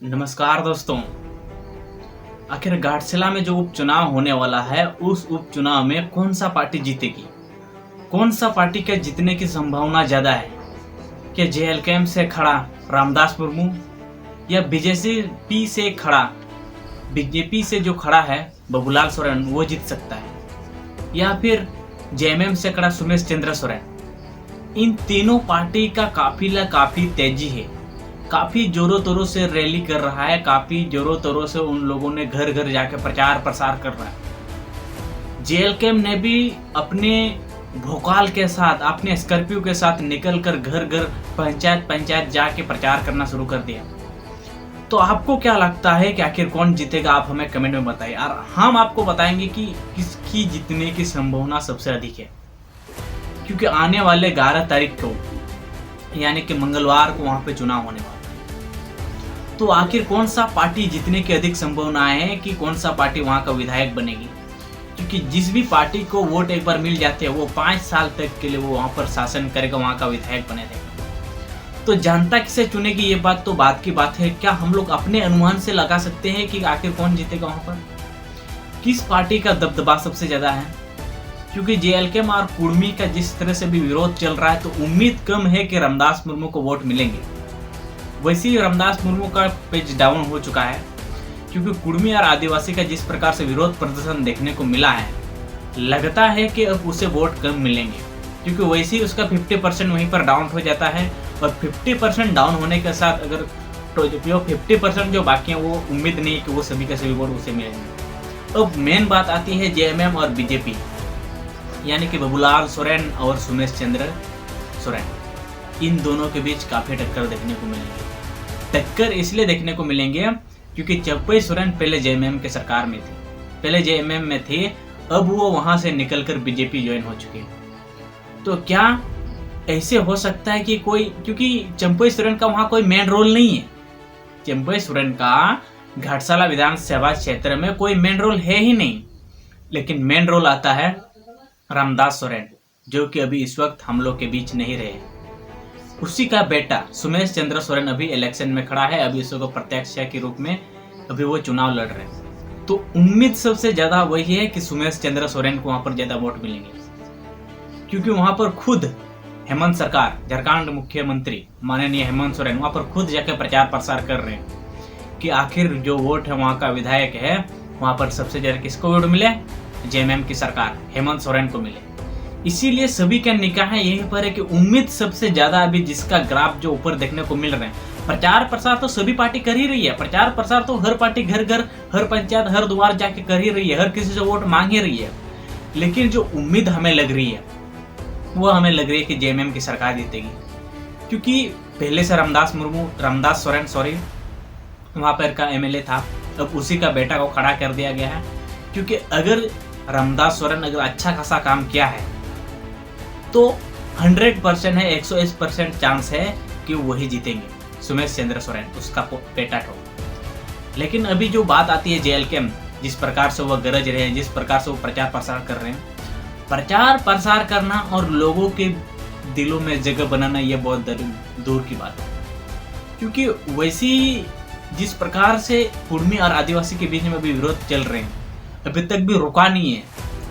नमस्कार दोस्तों। आखिर घाटशिला में जो उपचुनाव होने वाला है, उस उपचुनाव में कौन सा पार्टी जीतेगी? कौन सा पार्टी के जीतने की संभावना ज्यादा है? कि जेएलकेएम से खड़ा रामदास मुर्मू या बीजेपी से खड़ा बीजेपी से जो खड़ा है बाबूलाल सोरेन वो जीत सकता है, या फिर जेएमएम से खड़ा सुमेश चंद्र सोरेन? इन तीनों पार्टी का काफिला काफी तेजी है, काफी जोरों तोरों से रैली कर रहा है, काफी जोरों तोरों से उन लोगों ने घर घर जाके प्रचार प्रसार कर रहा है। जेएलकेएम ने भी अपने भोकाल के साथ, अपने स्कॉर्पियो के साथ निकल कर घर घर पंचायत जाके प्रचार करना शुरू कर दिया। तो आपको क्या लगता है कि आखिर कौन जीतेगा? आप हमें कमेंट में बताइए और हम आपको बताएंगे कि किसकी जीतने की संभावना सबसे अधिक है, क्योंकि आने वाले 11 तारीख को यानी कि मंगलवार को वहां पे चुनाव होने वाला है। तो आखिर कौन सा पार्टी जीतने की अधिक संभावनाएं है कि कौन सा पार्टी वहां का विधायक बनेगी? क्योंकि जिस भी पार्टी को वोट एक बार मिल जाते हैं वो 5 साल तक के लिए वो वहां पर शासन करेगा, वहां का विधायक बने रहेगा। तो जनता किसे चुनेगी ये बात तो बात की बात है। क्या हम लोग अपने अनुमान से लगा सकते हैं कि आखिर कौन जीतेगा वहां पर? किस पार्टी का दबदबा सबसे ज्यादा है? क्योंकि जेएलकेएम और कुर्मी का जिस तरह से भी विरोध चल रहा है, तो उम्मीद कम है कि रामदास मुर्मू को वोट मिलेंगे। वैसे ही रामदास मुर्मू का पेज डाउन हो चुका है, क्योंकि कुर्मी और आदिवासी का जिस प्रकार से विरोध प्रदर्शन देखने को मिला है, लगता है कि अब उसे वोट कम मिलेंगे, क्योंकि वैसे ही उसका 50% वहीं पर डाउन हो जाता है। और 50% डाउन होने के साथ अगर तो जो 50% जो बाकी हैं वो उम्मीद नहीं है कि वो सभी के सभी वोट उसे मिलेंगे। अब मेन बात आती है जेएमएम और बीजेपी, यानी कि बाबूलाल सोरेन और सुमेश चंद्र सोरेन। इन दोनों के बीच काफी टक्कर देखने को मिलेंगे। टक्कर इसलिए देखने को मिलेंगे क्योंकि चंपई सोरेन पहले जेएमएम के सरकार में थे, पहले जेएमएम में थे, अब वो वहां से निकलकर बीजेपी ज्वाइन हो चुके हैं। तो क्या ऐसे हो सकता है कि कोई, क्योंकि चंपई सोरेन का वहां कोई मेन रोल नहीं है, चंपई सोरेन का घाटशिला विधानसभा क्षेत्र में कोई मेन रोल है ही नहीं, लेकिन मेन रोल आता है रामदास सोरेन, जो कि अभी इस वक्त हम लोग के बीच नहीं रहे। उसी का बेटा सुमेश चंद्र सोरेन अभी इलेक्शन में खड़ा है, अभी इसको प्रत्यक्ष के रूप में अभी वो चुनाव लड़ रहे हैं। तो उम्मीद सबसे ज्यादा वही है कि सुमेश चंद्र सोरेन को वहां पर ज्यादा वोट मिलेंगे, क्योंकि वहां पर खुद हेमंत सरकार, झारखंड मुख्यमंत्री माननीय हेमंत सोरेन वहां पर खुद जाकर प्रचार प्रसार कर रहे हैं कि आखिर जो वोट है वहां का विधायक है, वहां पर सबसे ज्यादा किसको वोट मिले? जेएमएम की सरकार हेमंत सोरेन को मिले। इसीलिए सभी का निगाह यहीं पर है कि उम्मीद सबसे ज्यादा अभी जिसका ग्राफ जो ऊपर देखने को मिल रहे हैं, प्रचार प्रसार तो सभी पार्टी कर ही रही है, प्रचार प्रसार तो हर पार्टी घर घर, हर पंचायत, हर द्वार जाके कर ही रही है, हर किसी से वोट मांग ही रही है। लेकिन जो उम्मीद हमें लग रही है वो हमें लग रही है कि जेएमएम की सरकार जीतेगी, क्योंकि पहले से रामदास सोरेन वहां पर का एमएलए था, अब उसी का बेटा को खड़ा कर दिया गया है। क्योंकि अगर रामदास सोरेन अगर अच्छा खासा काम किया है तो 100% है, 101% चांस है कि वही जीतेंगे, सुमेश चंद्र सोरेन, उसका बेटा को। लेकिन अभी जो बात आती है जेएलकेएम, जिस प्रकार से वो गरज रहे हैं, जिस प्रकार से वो प्रचार प्रसार कर रहे हैं, प्रचार प्रसार करना और लोगों के दिलों में जगह बनाना ये बहुत दूर की बात है। क्योंकि वैसी जिस प्रकार से कुर्मी और आदिवासी के बीच में अभी विरोध चल रहे हैं, अभी तक भी रुका नहीं है,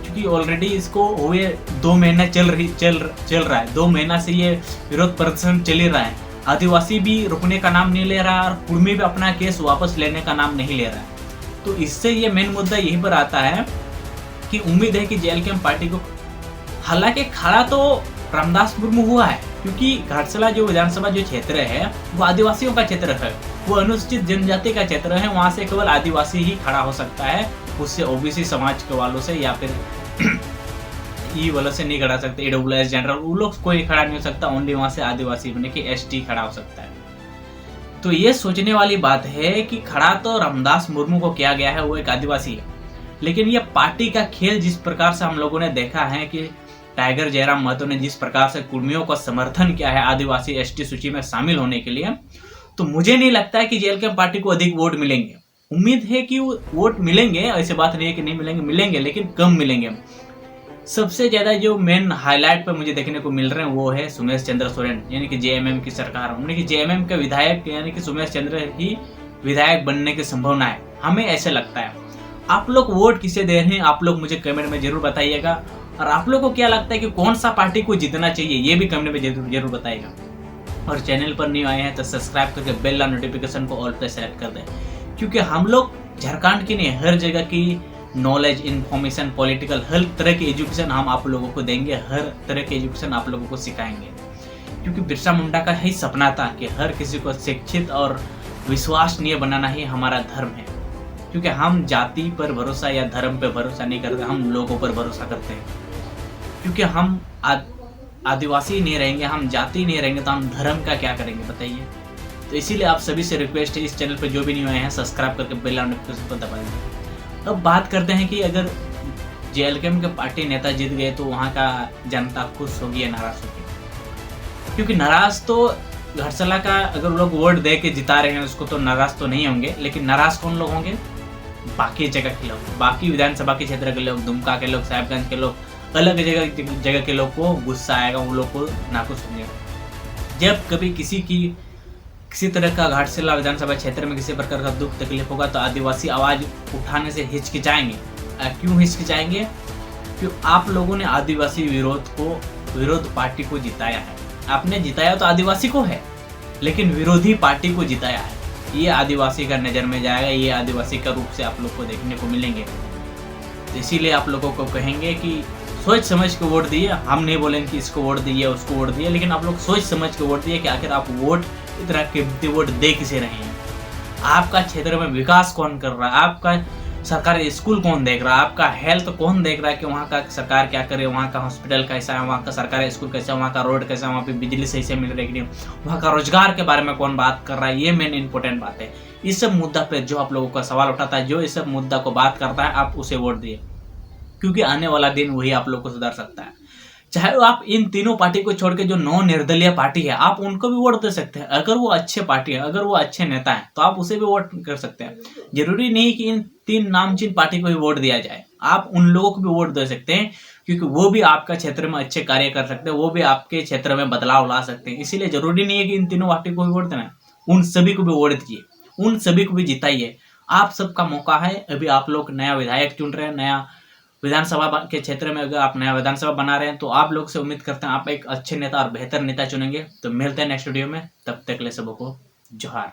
क्योंकि ऑलरेडी इसको हुए 2 महीना चल रहा है, 2 महीना से ये विरोध प्रदर्शन चल ही रहा है। आदिवासी भी रुकने का नाम नहीं ले रहा और कुर्मी भी अपना केस वापस लेने का नाम नहीं ले रहा है। तो इससे ये मेन मुद्दा यहीं पर आता है कि उम्मीद है कि जेएलकेएम पार्टी को, हालांकि खड़ा तो रामदास मुर्मू हुआ है, क्योंकि घाटशिला जो विधानसभा जो क्षेत्र है वो आदिवासियों का क्षेत्र है, वो अनुसूचित जनजाति का क्षेत्र है, वहां से केवल आदिवासी ही खड़ा हो सकता है, उससे ओबीसी समाज के वालों से या फिर ई वालों से नहीं खड़ा सकते, ईडब्ल्यूएस जनरल, वो लोग कोई खड़ा नहीं हो सकता, ओनली वहां से आदिवासी बने कि एसटी खड़ा हो सकता है। तो ये सोचने वाली बात है कि खड़ा तो रामदास मुर्मू को किया गया है, वो एक आदिवासी है, लेकिन ये पार्टी का खेल जिस प्रकार से हम लोगों ने देखा है कि टाइगर जयराम महतो ने जिस प्रकार से कुर्मियों का समर्थन किया है आदिवासी एसटी सूची में शामिल होने के लिए, तो मुझे नहीं लगता है कि जेएलकेएम पार्टी को अधिक वोट मिलेंगे। उम्मीद है कि वो वोट मिलेंगे, ऐसी बात नहीं है कि नहीं मिलेंगे, लेकिन कम मिलेंगे। सबसे ज्यादा जो मेन हाईलाइट पे मुझे देखने को मिल रहे हैं वो है सुमेश चंद्र सोरेन, यानी कि जेएमएम की सरकार, यानी कि जेएमएम के विधायक यानी कि सुमेश चंद्र ही विधायक बनने की संभावना है, हमें ऐसे लगता है। आप लोग वोट किसे दे रहे हैं, आप लोग मुझे कमेंट में जरूर बताइएगा। और आप लोग को क्या लगता है कि कौन सा पार्टी को जीतना चाहिए, ये भी कमेंट में जरूर बताइएगा। और चैनल पर न्यू आए हैं तो सब्सक्राइब करके बेल और नोटिफिकेशन को ऑल पे सेलेक्ट कर दें, क्योंकि हम लोग झारखंड की नहीं, हर जगह की नॉलेज, इन्फॉर्मेशन, पॉलिटिकल, हर तरह की एजुकेशन हम आप लोगों को देंगे, हर तरह की एजुकेशन आप लोगों को सिखाएंगे। क्योंकि बिरसा मुंडा का यही सपना था कि हर किसी को शिक्षित और विश्वसनीय बनाना ही हमारा धर्म है। क्योंकि हम जाति पर भरोसा या धर्म पर भरोसा नहीं करते, हम लोगों पर भरोसा करते हैं। क्योंकि हम आदिवासी नहीं रहेंगे, हम जाति नहीं रहेंगे, तो हम धर्म का क्या करेंगे बताइए। तो इसीलिए आप सभी से रिक्वेस्ट है, इस चैनल पर जो भी नहीं आए हैं सब्सक्राइब करके बेल नोटिफिकेशन को दबा दें। अब बात करते हैं कि अगर JLKM के पार्टी नेता जीत गए तो वहाँ का जनता खुश होगी या नाराज होगी। क्योंकि नाराज तो घरसला का अगर लोग वोट दे के जिता रहे हैं उसको तो नाराज तो नहीं होंगे, लेकिन नाराज कौन लोग होंगे, बाकी जगह के लोग, बाकी विधानसभा के क्षेत्र के लोग, दुमका के लोग, साहिबगंज के लोग, अलग जगह के लोग को गुस्सा आएगा, उन लोग को नाखुश होंगे। जब कभी किसी तरह का घाटशिला विधानसभा क्षेत्र में किसी प्रकार का दुख तकलीफ होगा तो आदिवासी आवाज उठाने से हिचकिचाएंगे। क्यों हिचकिचाएंगे? क्यों आप लोगों ने आदिवासी विरोध पार्टी को जिताया है। आपने जिताया तो आदिवासी को है, लेकिन विरोधी पार्टी को जिताया है। ये आदिवासी का नजर में जाएगा, ये आदिवासी का रूप से आप लोग को देखने को मिलेंगे। तो इसीलिए आप लोगों को कहेंगे कि सोच समझ के वोट दिए। हम नहीं बोलेंगे कि इसको वोट दिए उसको वोट दिए, लेकिन आप लोग सोच समझ के वोट दिए कि आखिर आप वोट इतना कीमती वोट दे किसे रहे हैं। आपका क्षेत्र में विकास कौन कर रहा है, आपका सरकारी स्कूल कौन देख रहा है, आपका हेल्थ कौन देख रहा है कि वहाँ का सरकार क्या करे, वहाँ का हॉस्पिटल कैसा है, वहाँ का सरकारी स्कूल कैसा है, वहाँ का रोड कैसा है, वहाँ पे बिजली सही से मिल रही है कि नहीं, वहाँ का रोजगार के बारे में कौन बात कर रहा है। ये मेन इंपॉर्टेंट बात है। इस सब मुद्दा पे जो आप लोगों का सवाल उठाता है, जो इस सब मुद्दा को बात करता है, आप उसे वोट दिए, क्योंकि आने वाला दिन वही आप लोग को सुधार सकता है। चाहे आप इन तीनों पार्टी को छोड़ के जो 9 निर्दलीय पार्टी है, आप उनको भी वोट दे सकते हैं। अगर वो अच्छे पार्टी है, अगर वो अच्छे नेता है, तो आप उसे भी वोट कर सकते हैं। जरूरी नहीं कि इन 3 नामचीन पार्टी को ही वोट दिया जाए, आप उन लोगों को भी वोट दे सकते हैं, क्योंकि वो भी आपका क्षेत्र में अच्छे कार्य कर सकते हैं, वो भी आपके क्षेत्र में बदलाव ला सकते हैं। इसीलिए जरूरी नहीं है कि इन तीनों पार्टी को ही वोट देना है, उन सभी को भी वोट दीजिए, उन सभी को भी जिताइए। आप सबका मौका है। अभी आप लोग नया विधायक चुन रहे हैं, नया विधानसभा के क्षेत्र में अगर आप नया विधानसभा बना रहे हैं, तो आप लोग से उम्मीद करते हैं आप एक अच्छे नेता और बेहतर नेता चुनेंगे। तो मिलते हैं नेक्स्ट वीडियो में, तब तक के लिए सबको जोहार।